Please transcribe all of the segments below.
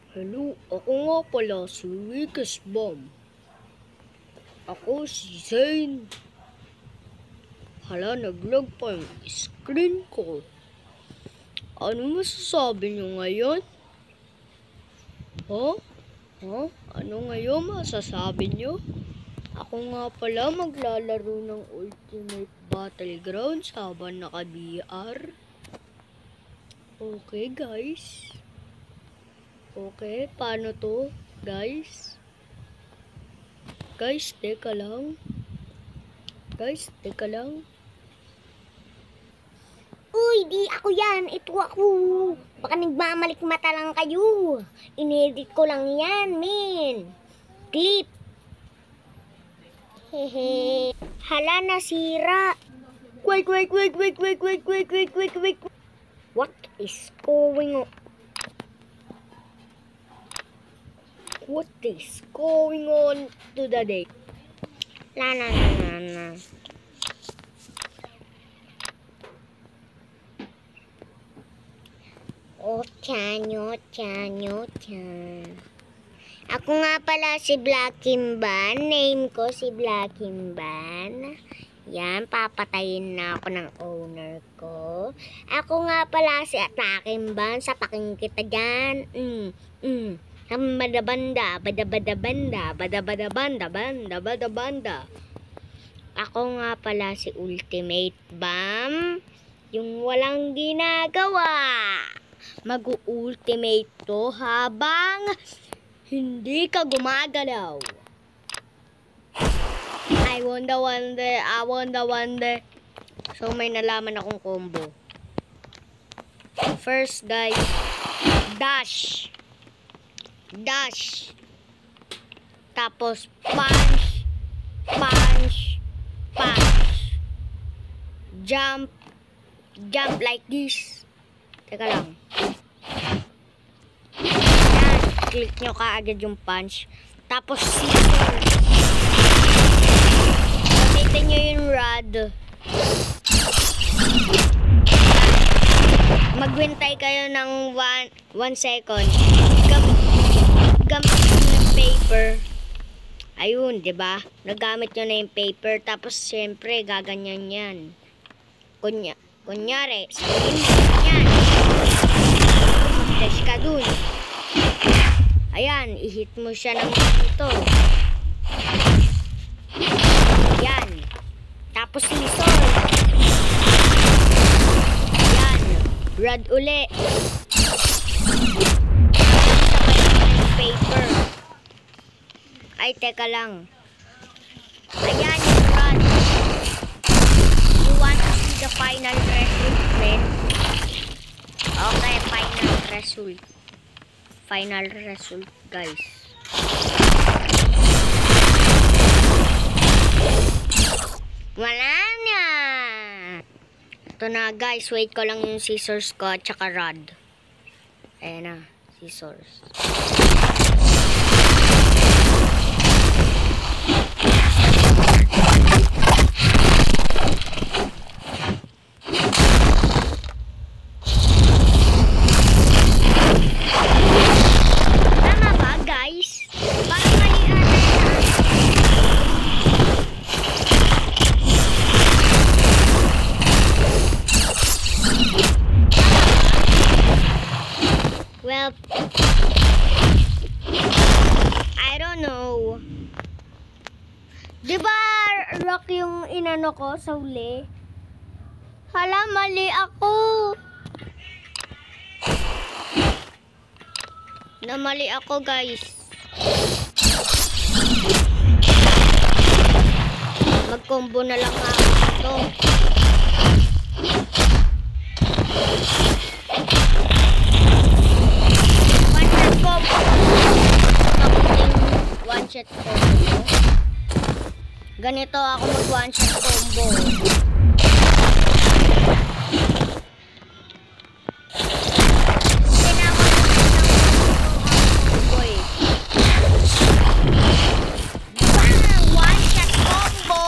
Hello, ako nga pala si Rick's Bomb. Ako si Zane. Hala, nag-lag pa yung screen ko. Ano masasabi nyo ngayon? Ano ngayon masasabi nyo? Ako nga pala maglalaro ng Ultimate Battlegrounds habang naka-VR. Okay guys. Okay, paano to, guys? Guys, teka lang. Uy, di ako yan. Ito ako. Baka nagmamalik mata lang kayo. Inedit ko lang yan, men. Clip. Hehe. Hala, nasira. Wait. What is going on? What is going on to the day? La. Ocha. Ako nga pala si Blackimban. Name ko si Blackimban. Yan, papatayin na ako ng owner ko. Ako nga pala si Atakimban. Sapakin kita dyan. Badabanda. Ako nga pala si Ultimate Bomb. Yung walang ginagawa. Mag-ultimate to habang hindi ka gumagalaw. I wonder. So may nalaman akong combo. First guys, dash. Tapos punch. Jump like this. Teka lang. Yan, click nyo kaagad yung punch. Tapos scissor. Gamitin nyo yung rod. Maghintay kayo ng 1 second. Gamit nyo ng paper. Ayun, diba? Nagamit nyo na yung paper. Tapos, syempre, gaganyan yan. Kunyari, sabihin yan. Mag-dash ka dun. Ayan, i-hit mo siya ng ito. Yan. Tapos scissor. Yan. Rod uli. Paper. Ay, teka lang. Ayan yung rod. You want to see the final result, friend? Okay, final result, guys. Wala na. Ito na, guys. Wait ko lang yung scissors ko at saka rod. Ayan na, scissors. Well, I don't know. Diba rock yung inano ko sa huli? Hala, mali ako. Namali ako, guys. Mag-combo na lang ako ito. One shot combo. Ganito ako mag one shot combo. One shot combo.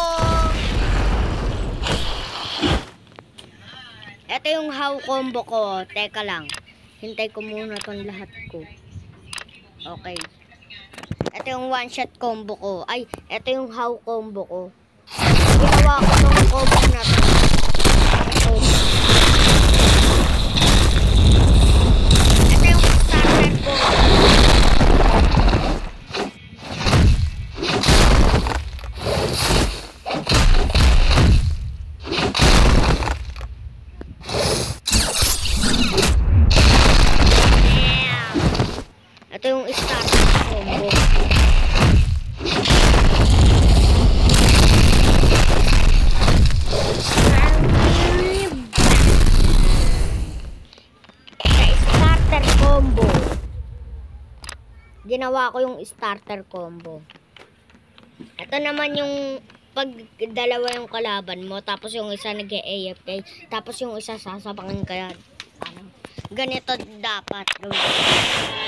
Ito yung how combo ko. Teka lang. Hintay ko muna tong lahat ko. Okay. Ito yung one shot combo ko. Ay, ito yung how combo ko. Ginawa ko ng combo na to. Ito yung starter ko. Ito yung starter combo. Starter combo. Ginawa ko yung starter combo. Ito naman yung pag dalawa yung kalaban mo, tapos yung isa nag-AFK, tapos yung isa sasabangin ka yan. Ano? Ganito dapat gawin.